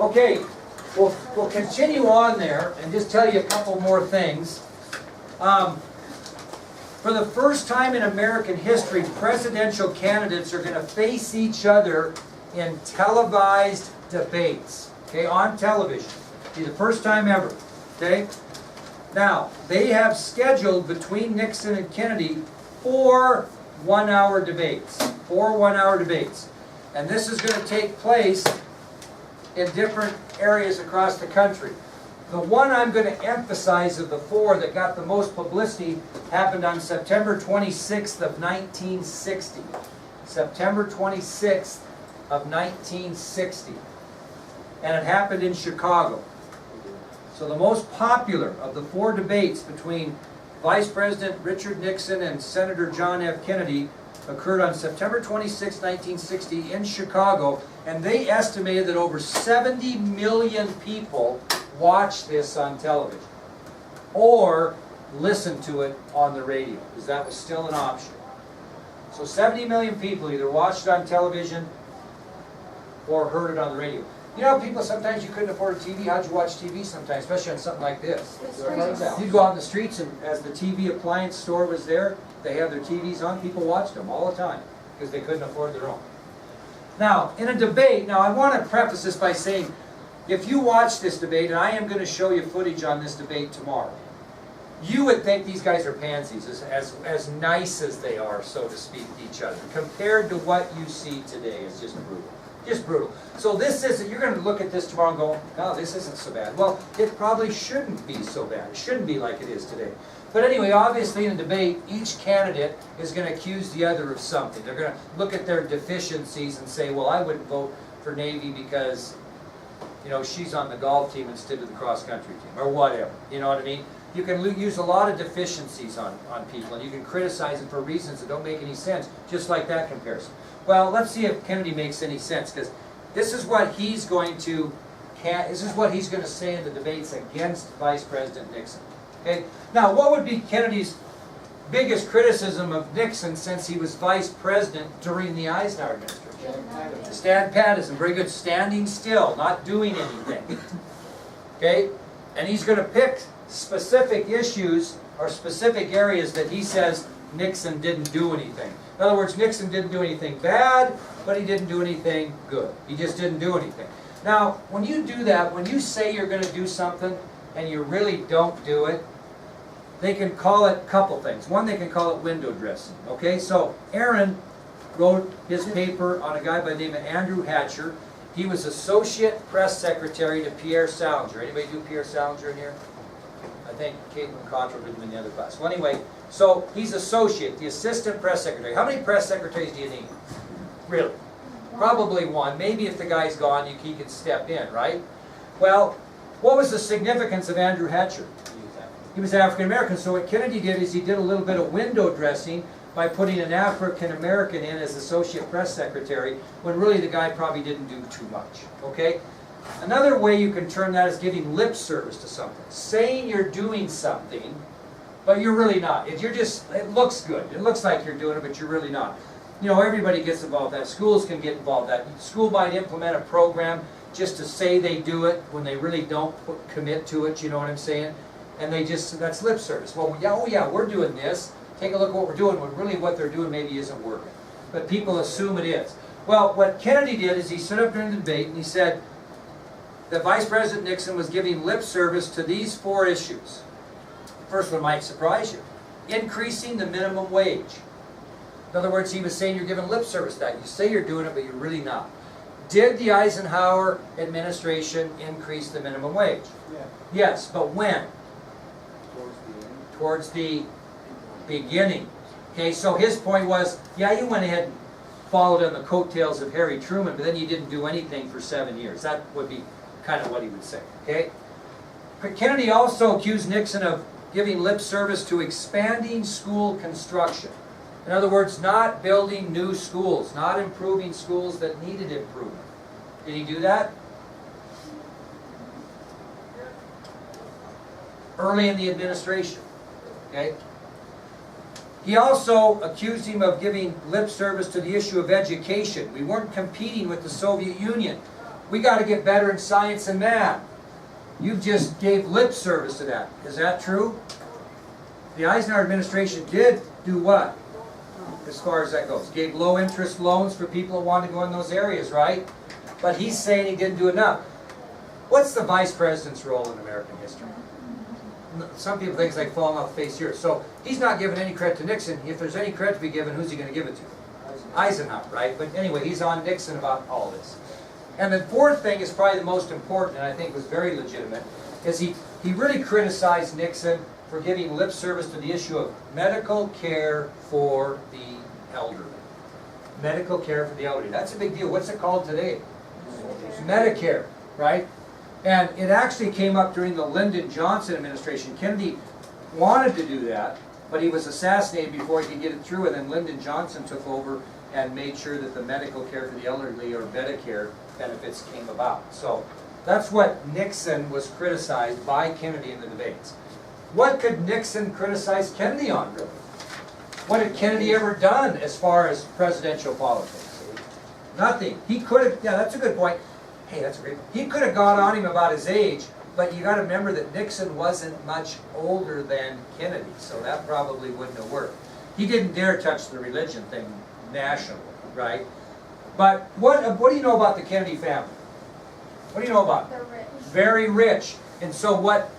Okay, we'll continue on there and just tell you a couple more things. For the first time in American history, presidential candidates are going to face each other in televised debates, okay, on television. It'll be the first time ever, okay? Now, they have scheduled between Nixon and Kennedy 4 one-hour debates. 4 one-hour debates. And this is going to take place in different areas across the country. The one I'm going to emphasize of the 4 that got the most publicity happened on September 26th of 1960. September 26th of 1960. And it happened in Chicago. So the most popular of the 4 debates between Vice President Richard Nixon and Senator John F. Kennedy occurred on September 26, 1960 in Chicago, and they estimated that over 70 million people watched this on television or listened to it on the radio, because that was still an option. So 70 million people either watched it on television or heard it on the radio. You know, people, sometimes you couldn't afford a TV. How'd you watch TV sometimes, especially on something like this? You'd go out in the streets, and as the TV appliance store was there, they had their TVs on. People watched them all the time because they couldn't afford their own. Now, in a debate, now I want to preface this by saying, if you watch this debate, and I am going to show you footage on this debate tomorrow, you would think these guys are pansies, as nice as they are, so to speak, to each other. Compared to what you see today, it's just brutal. Just brutal. So this isn't, you're going to look at this tomorrow and go, no, this isn't so bad. Well, it probably shouldn't be so bad. It shouldn't be like it is today. But anyway, obviously in a debate, each candidate is going to accuse the other of something. They're going to look at their deficiencies and say, well, I wouldn't vote for Navy because, you know, she's on the golf team instead of the cross-country team, or whatever. You know what I mean? You can use a lot of deficiencies on people, and you can criticize them for reasons that don't make any sense, just like that comparison. Well, let's see if Kennedy makes any sense, because this is what he's going to say in the debates against Vice President Nixon. Okay? Now, what would be Kennedy's biggest criticism of Nixon since he was vice president during the Eisenhower administration? Stand Patterson. Very good. Standing still, not doing anything. Okay? And he's going to pick specific issues or specific areas that he says Nixon didn't do anything. In other words, Nixon didn't do anything bad, but he didn't do anything good. He just didn't do anything. Now, when you do that, when you say you're going to do something and you really don't do it, they can call it a couple things. One, they can call it window dressing. Okay, so Aaron wrote his paper on a guy by the name of Andrew Hatcher. He was associate press secretary to Pierre Salinger. Anybody do Pierre Salinger in here? I think Caitlin Cottrell did him in the other class. Well, anyway, so he's associate, the assistant press secretary. How many press secretaries do you need? Really? Probably one. Maybe if the guy's gone, he can step in, right? Well, what was the significance of Andrew Hatcher? He was African American, so what Kennedy did is he did a little bit of window dressing by putting an African American in as associate press secretary, when really the guy probably didn't do too much. Okay? Another way you can term that is giving lip service to something. Saying you're doing something, but you're really not. It looks good. It looks like you're doing it, but you're really not. You know, everybody gets involved in that. Schools can get involved in that. School might implement a program just to say they do it when they really don't commit to it, you know what I'm saying? And that's lip service. Well, yeah, oh yeah, we're doing this. Take a look at what we're doing, when really what they're doing maybe isn't working. But people assume it is. Well, what Kennedy did is he stood up during the debate and he said that Vice President Nixon was giving lip service to these 4 issues. First one might surprise you. Increasing the minimum wage. In other words, he was saying you're giving lip service to that. You say you're doing it, but you're really not. Did the Eisenhower administration increase the minimum wage? Yeah. Yes, but when? Towards the beginning. Okay, so his point was, yeah, you went ahead and followed on the coattails of Harry Truman, but then you didn't do anything for 7 years. That would be kind of what he would say. Okay? Kennedy also accused Nixon of giving lip service to expanding school construction. In other words, not building new schools, not improving schools that needed improvement. Did he do that? Early in the administration. Okay? He also accused him of giving lip service to the issue of education. We weren't competing with the Soviet Union. we got to get better in science and math. You just gave lip service to that. Is that true? The Eisenhower administration did do what? As far as that goes. Gave low interest loans for people who wanted to go in those areas, right? But he's saying he didn't do enough. What's the vice president's role in American history? Some people think it's like falling off the face here. So he's not giving any credit to Nixon. If there's any credit to be given, who's he going to give it to? Eisenhower, right? But anyway, he's on Nixon about all this. And the fourth thing is probably the most important, and I think was very legitimate, is he really criticized Nixon for giving lip service to the issue of medical care for the elderly. Medical care for the elderly. That's a big deal. What's it called today? Medicare, right? And it actually came up during the Lyndon Johnson administration. Kennedy wanted to do that, but he was assassinated before he could get it through, and then Lyndon Johnson took over and made sure that the medical care for the elderly, or Medicare, benefits came about. So that's what Nixon was criticized by Kennedy in the debates. What could Nixon criticize Kennedy on, really? What had Kennedy ever done as far as presidential politics? Nothing. He could have, yeah, that's a good point. Hey, that's a great point. He could have gone on him about his age, but you got to remember that Nixon wasn't much older than Kennedy, so that probably wouldn't have worked. He didn't dare touch the religion thing nationally, right? But what do you know about the Kennedy family? What do you know about? They're rich. Very rich. And so what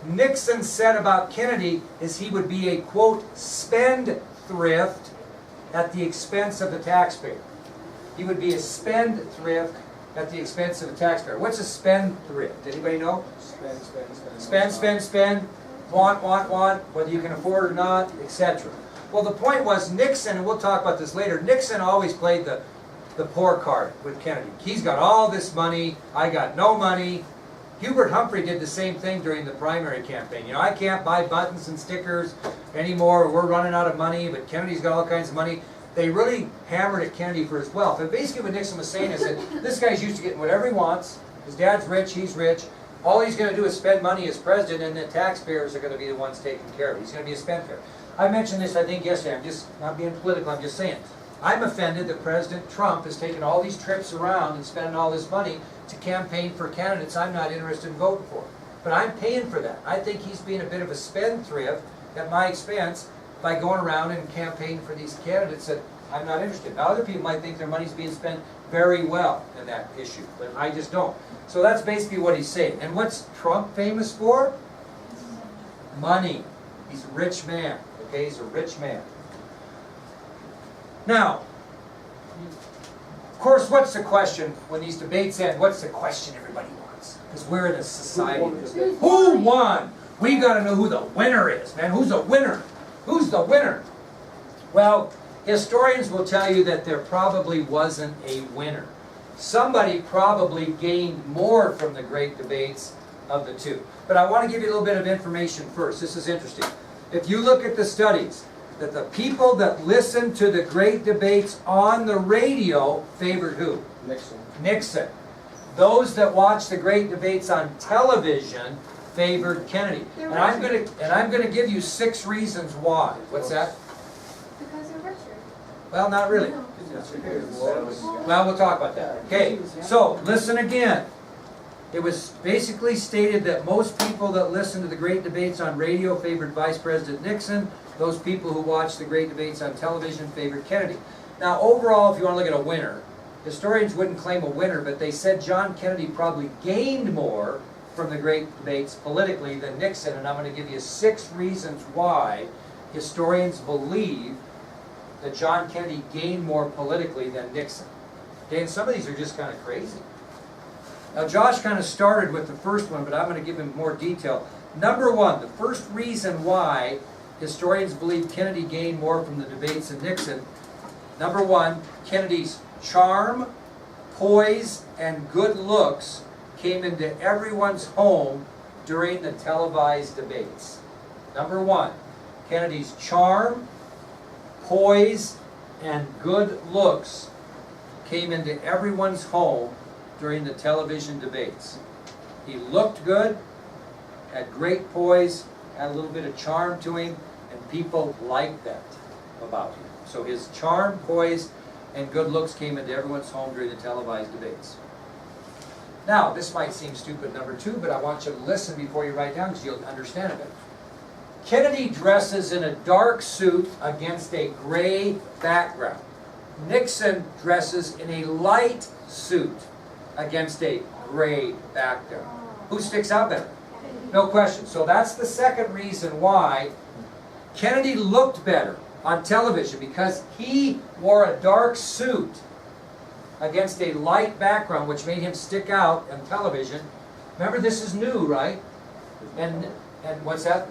Nixon said about Kennedy is he would be a, quote, spendthrift at the expense of the taxpayer. He would be a spendthrift at the expense of the taxpayer. What's a spendthrift? Anybody know? Spend. Want, whether you can afford or not, etc. Well, the point was Nixon, and we'll talk about this later, Nixon always played the poor card with Kennedy. He's got all this money, I got no money. Hubert Humphrey did the same thing during the primary campaign. You know, I can't buy buttons and stickers anymore, we're running out of money, but Kennedy's got all kinds of money. They really hammered at Kennedy for his wealth. And basically what Nixon was saying is that this guy's used to getting whatever he wants. His dad's rich, he's rich. All he's going to do is spend money as president, and the taxpayers are going to be the ones taking care of it. He's going to be a spendthrift. I mentioned this, I think, yesterday. I'm just not being political, I'm just saying. I'm offended that President Trump has taken all these trips around and spending all this money to campaign for candidates I'm not interested in voting for. But I'm paying for that. I think he's being a bit of a spendthrift at my expense by going around and campaigning for these candidates that I'm not interested in. Now, other people might think their money's being spent very well in that issue, but I just don't. So that's basically what he's saying. And what's Trump famous for? Money. He's a rich man. Okay, he's a rich man. Now, of course, what's the question when these debates end? What's the question everybody wants? Because we're in a society that's, who won? We got to know who the winner is, man. Who's the winner? Who's the winner? Well, historians will tell you that there probably wasn't a winner. Somebody probably gained more from the great debates of the two. But I want to give you a little bit of information first. This is interesting. If you look at the studies, that the people that listened to the great debates on the radio favored who? Nixon. Nixon. Those that watched the great debates on television favored Kennedy. And I'm going to give you 6 reasons why. What's that? Because they're richer. Well, not really. Well, we'll talk about that. Okay, so listen again. It was basically stated that most people that listened to the great debates on radio favored Vice President Nixon. Those people who watched the great debates on television favored Kennedy. Now, overall, if you want to look at a winner, historians wouldn't claim a winner, but they said John Kennedy probably gained more from the great debates politically than Nixon, and I'm going to give you 6 reasons why historians believe that John Kennedy gained more politically than Nixon. Okay, and some of these are just kind of crazy. Now, Josh kind of started with the first one, but I'm going to give him more detail. Number 1, the first reason why historians believe Kennedy gained more from the debates than Nixon. Number 1, Kennedy's charm, poise, and good looks came into everyone's home during the televised debates. Number 1, Kennedy's charm, poise, and good looks came into everyone's home during the television debates. He looked good, had great poise, had a little bit of charm to him, and people liked that about him. So his charm, poise, and good looks came into everyone's home during the televised debates. Now, this might seem stupid, number 2, but I want you to listen before you write down because you'll understand it better. Kennedy dresses in a dark suit against a gray background. Nixon dresses in a light suit against a gray background. Who sticks out better? No question. So that's the second reason why Kennedy looked better on television, because he wore a dark suit against a light background, which made him stick out on television. Remember, this is new, right? And what's that?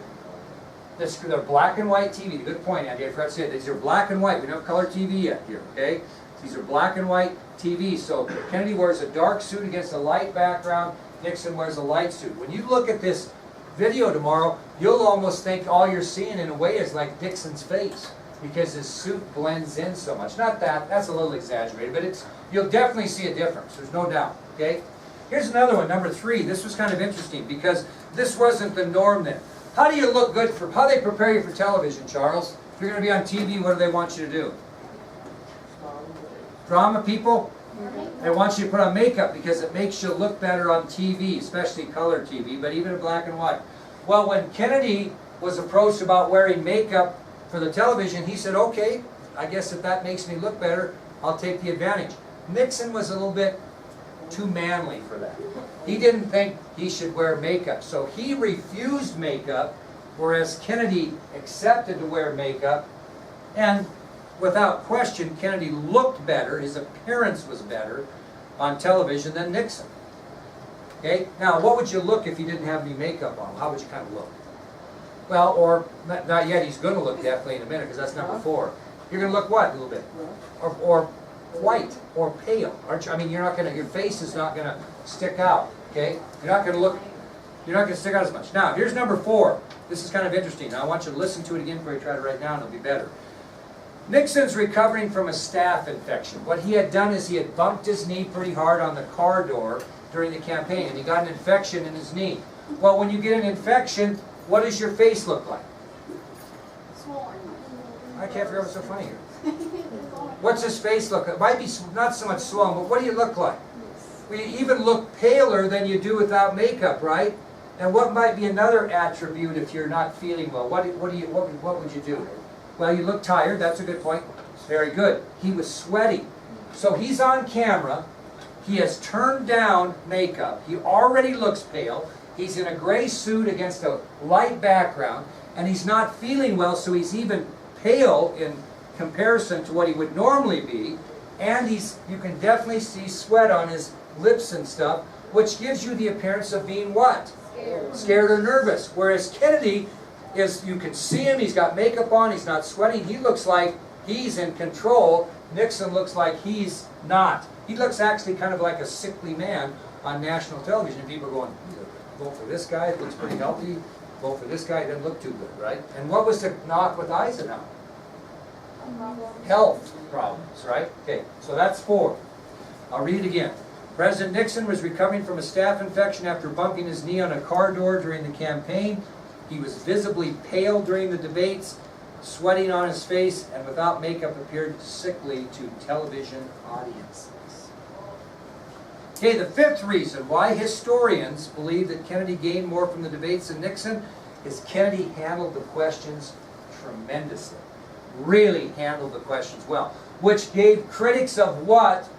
They're black and white TV. Good point, Andy. I forgot to say it. These are black and white. We don't have color TV yet here, okay? These are black and white TV. So Kennedy wears a dark suit against a light background. Nixon wears a light suit. When you look at this video tomorrow, you'll almost think all you're seeing in a way is like Nixon's face, because his suit blends in so much. Not that, that's a little exaggerated, but you'll definitely see a difference. There's no doubt, okay? Here's another one, number 3. This was kind of interesting because this wasn't the norm then. How do you look good for, how do they prepare you for television, Charles? If you're going to be on TV, what do they want you to do? Drama people? They want you to put on makeup because it makes you look better on TV, especially color TV, but even in black and white. Well, when Kennedy was approached about wearing makeup for the television, he said, okay, I guess if that makes me look better, I'll take the advantage. Nixon was a little bit too manly for that. He didn't think he should wear makeup, so he refused makeup, whereas Kennedy accepted to wear makeup, and without question, Kennedy looked better, his appearance was better on television than Nixon. Okay? Now, what would you look if you didn't have any makeup on? How would you kind of look? Well, or, not yet, he's going to look definitely in a minute, because that's number 4. You're going to look what, a little bit? Or white, or pale, aren't you? I mean, you're not going to, your face is not going to stick out, okay? You're not going to look, you're not going to stick out as much. Now, here's number 4. This is kind of interesting. Now, I want you to listen to it again before you try to write down, it'll be better. Nixon's recovering from a staph infection. What he had done is he had bumped his knee pretty hard on the car door during the campaign, and he got an infection in his knee. Well, when you get an infection, what does your face look like? Swollen. I can't figure out what's so funny here. What's his face look like? It might be not so much swollen, but what do you look like? Well, you even look paler than you do without makeup, right? And what might be another attribute if you're not feeling well? What would you do? Well, you look tired. That's a good point. Very good. He was sweaty. So he's on camera. He has turned down makeup. He already looks pale. He's in a gray suit against a light background. And he's not feeling well, so he's even pale in comparison to what he would normally be. And you can definitely see sweat on his lips and stuff, which gives you the appearance of being what? Scared or nervous. Whereas Kennedy is, you can see him, he's got makeup on, he's not sweating, he looks like he's in control. Nixon looks like he's not. He looks actually kind of like a sickly man on national television. People are going, vote for this guy, looks pretty healthy. Vote for this guy, doesn't look too good, right? And what was the knock with Eisenhower? Health problems, right? Okay, so that's 4. I'll read it again. President Nixon was recovering from a staph infection after bumping his knee on a car door during the campaign. He was visibly pale during the debates, sweating on his face, and without makeup appeared sickly to television audiences. Okay, the 5th reason why historians believe that Kennedy gained more from the debates than Nixon is Kennedy handled the questions tremendously. Really handled the questions well, which gave critics of what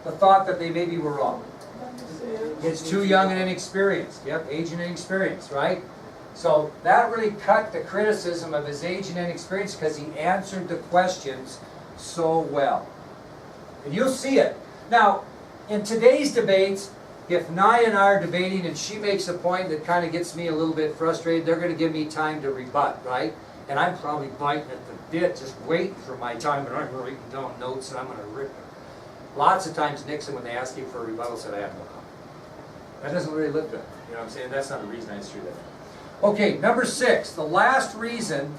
the thought that they maybe were wrong. It's too young and inexperienced. Yep, age and inexperience, right? So that really cut the criticism of his age and inexperience because he answered the questions so well. And you'll see it. Now, in today's debates, if Nia and I are debating and she makes a point that kind of gets me a little bit frustrated, they're going to give me time to rebut, right? And I'm probably biting at the bit, just waiting for my time, and I'm writing down notes and I'm going to rip them. Lots of times Nixon, when they asked him for a rebuttal, said, I have no comment. That doesn't really look good. You know what I'm saying? That's not the reason I threw that. Okay, number 6, the last reason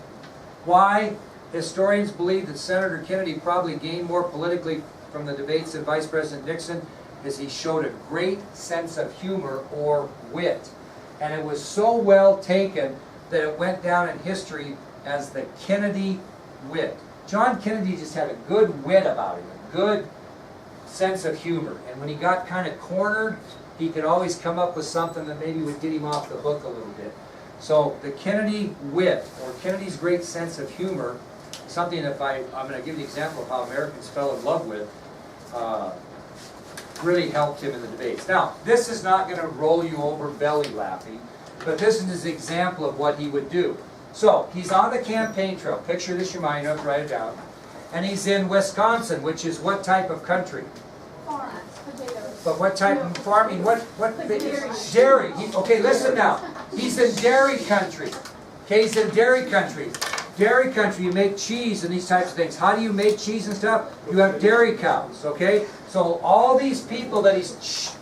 why historians believe that Senator Kennedy probably gained more politically from the debates than Vice President Nixon is he showed a great sense of humor or wit. And it was so well taken that it went down in history as the Kennedy wit. John Kennedy just had a good wit about him, a good sense of humor. And when he got kind of cornered, he could always come up with something that maybe would get him off the hook a little bit. So the Kennedy wit, or Kennedy's great sense of humor, something that I'm going to give you an example of how Americans fell in love with, really helped him in the debates. Now, this is not going to roll you over belly laughing, but this is an example of what he would do. So, he's on the campaign trail. Picture this in your mind, you have to write it down. And he's in Wisconsin, which is what type of country? Farm, potatoes. But what type of farming? What Dairy. Dairy. Okay, listen now. He's in dairy country. Okay, he's in dairy country. Dairy country, you make cheese and these types of things. How do you make cheese and stuff? You have dairy cows, okay? So all these people that he's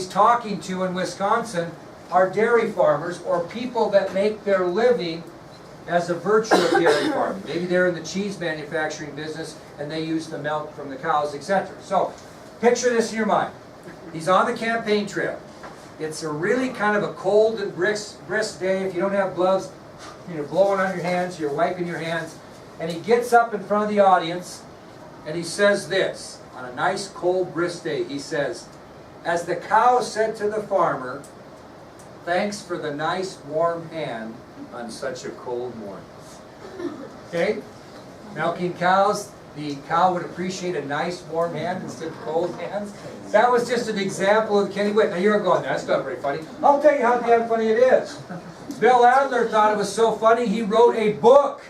talking to in Wisconsin are dairy farmers, or people that make their living as a virtue of dairy farming. Maybe they're in the cheese manufacturing business and they use the milk from the cows, etc. So picture this in your mind. He's on the campaign trail. It's a really kind of a cold and brisk day. If you don't have gloves, you're blowing on your hands, you're wiping your hands. And he gets up in front of the audience and he says this, on a nice cold brisk day, he says, "As the cow said to the farmer, thanks for the nice warm hand on such a cold morning." Okay? Milking cows, the cow would appreciate a nice warm hand instead of cold hands. That was just an example of Kenny Witt. Now you're going, that's not very funny. I'll tell you how damn funny it is. Bill Adler thought it was so funny, he wrote a book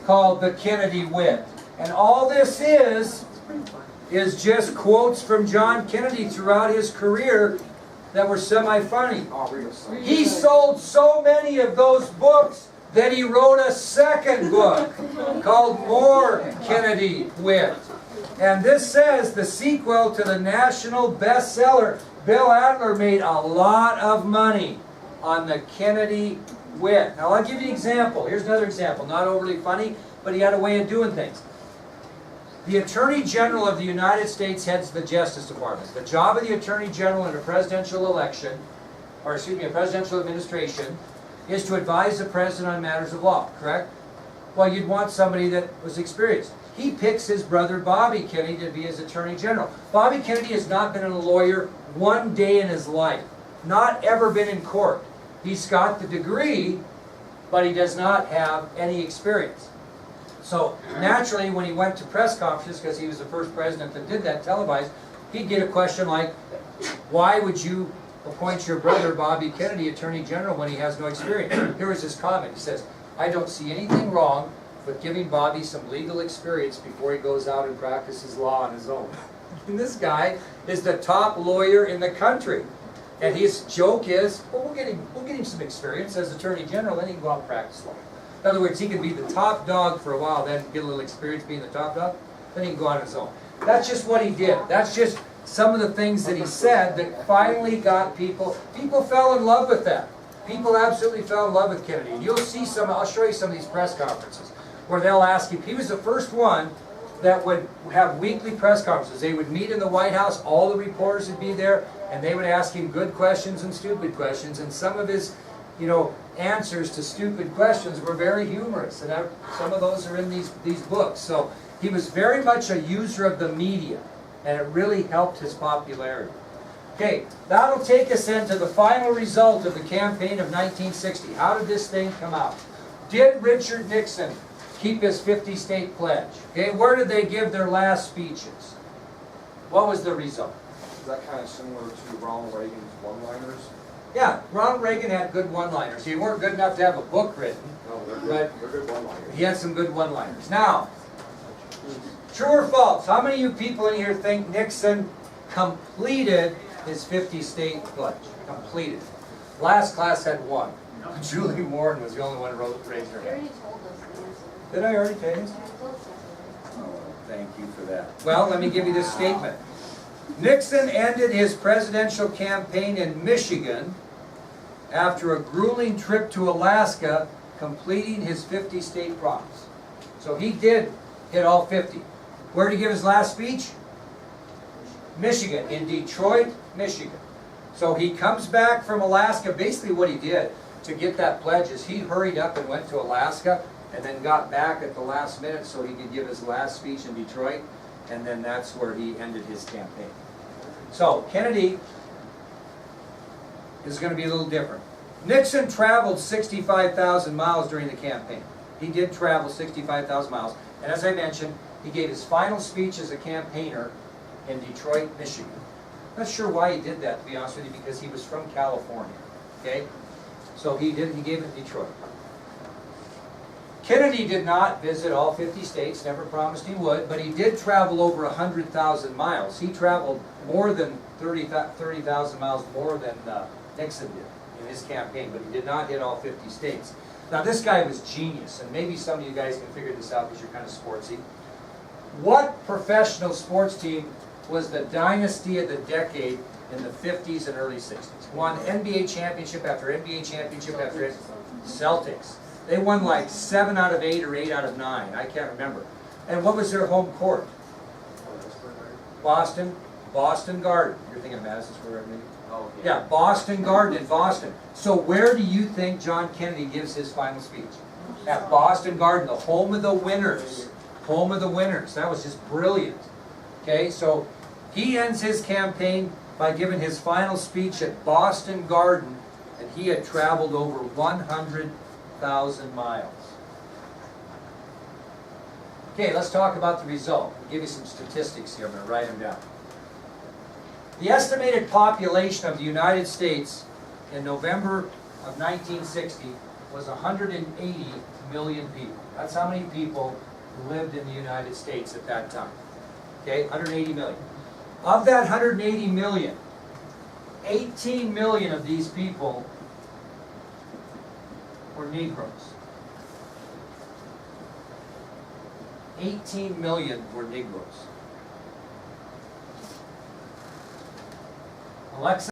called The Kennedy Wit. And all this is just quotes from John Kennedy throughout his career that were semi-funny. He sold so many of those books that he wrote a second book called More Kennedy Wit. And this says the sequel to the national bestseller. Bill Adler made a lot of money on the Kennedy Wit. Now I'll give you an example. Here's another example. Not overly funny, but he had a way of doing things. The Attorney General of the United States heads the Justice Department. The job of the Attorney General in a presidential election, or excuse me, a presidential administration, is to advise the President on matters of law, correct? Well, you'd want somebody that was experienced. He picks his brother Bobby Kennedy to be his Attorney General. Bobby Kennedy has not been a lawyer one day in his life. Not ever been in court. He's got the degree, but he does not have any experience. So naturally, when he went to press conferences, because he was the first president that did that televised, he'd get a question like, why would you appoint your brother Bobby Kennedy Attorney General when he has no experience? Here was his comment. He says, "I don't see anything wrong with giving Bobby some legal experience before he goes out and practices law on his own." And this guy is the top lawyer in the country. And his joke is, well, we'll get him some experience as Attorney General, then he can go out and practice law. In other words, he can be the top dog for a while, then get a little experience being the top dog, then he can go on his own. That's just what he did. That's just some of the things that he said that finally got people fell in love with that. People absolutely fell in love with Kennedy. And you'll see some, I'll show you some of these press conferences where they'll ask him, he was the first one that would have weekly press conferences. They would meet in the White House, all the reporters would be there, and they would ask him good questions and stupid questions, and some of his, answers to stupid questions were very humorous, and some of those are in these books. So he was very much a user of the media, and it really helped his popularity. Okay, that'll take us into the final result of the campaign of 1960. How did this thing come out? Did Richard Nixon keep his 50-state pledge? Okay, where did they give their last speeches? What was the result? Is that kind of similar to Ronald Reagan's one-liners? Yeah, Ronald Reagan had good one-liners. He weren't good enough to have a book written, No, they're good one-liners. he had some good one-liners. Now, true or false, how many of you people in here think Nixon completed his 50-state pledge? Completed. Last class had one. Julie Warren was the only one who raised her You hand. already told us the answer. Did I already tell you? I told us yesterday. Oh, thank you for that. Well, let me give you this statement. Nixon ended his presidential campaign in Michigan after a grueling trip to Alaska, completing his 50-state promise. So he did hit all 50. Where did he give his last speech? Michigan, in Detroit, Michigan. So he comes back from Alaska. Basically what he did to get that pledge is he hurried up and went to Alaska and then got back at the last minute so he could give his last speech in Detroit. and then that's where he ended his campaign. So Kennedy is going to be a little different. Nixon traveled 65,000 miles during the campaign. He did travel 65,000 miles, and as I mentioned, he gave his final speech as a campaigner in Detroit, Michigan. Not sure why he did that, to be honest with you, because he was from California, okay? So he gave it in Detroit. Kennedy did not visit all 50 states, never promised he would, but he did travel over 100,000 miles. He traveled more than 30,000 miles more than Nixon did in his campaign, but he did not hit all 50 states. Now this guy was genius, and maybe some of you guys can figure this out because you're kind of sportsy. What professional sports team was the dynasty of the decade in the 50s and early 60s? Won NBA championship after NBA championship after Celtics. They won like 7 out of 8 or 8 out of 9. I can't remember. And what was their home court? Boston Garden. You're thinking of Madison Square Garden, maybe? Oh, Yeah, Boston Garden in Boston. So where do you think John Kennedy gives his final speech? At Boston Garden, the home of the winners. Home of the winners. That was just brilliant. Okay, so he ends his campaign by giving his final speech at Boston Garden, and he had traveled over 100,000 miles. Okay, let's talk about the result. I'll give you some statistics here. I'm going to write them down. The estimated population of the United States in November of 1960 was 180 million people. That's how many people lived in the United States at that time. Okay, 180 million. Of that 180 million, 18 million of these people were Negroes. 18 million were Negroes. Alexa?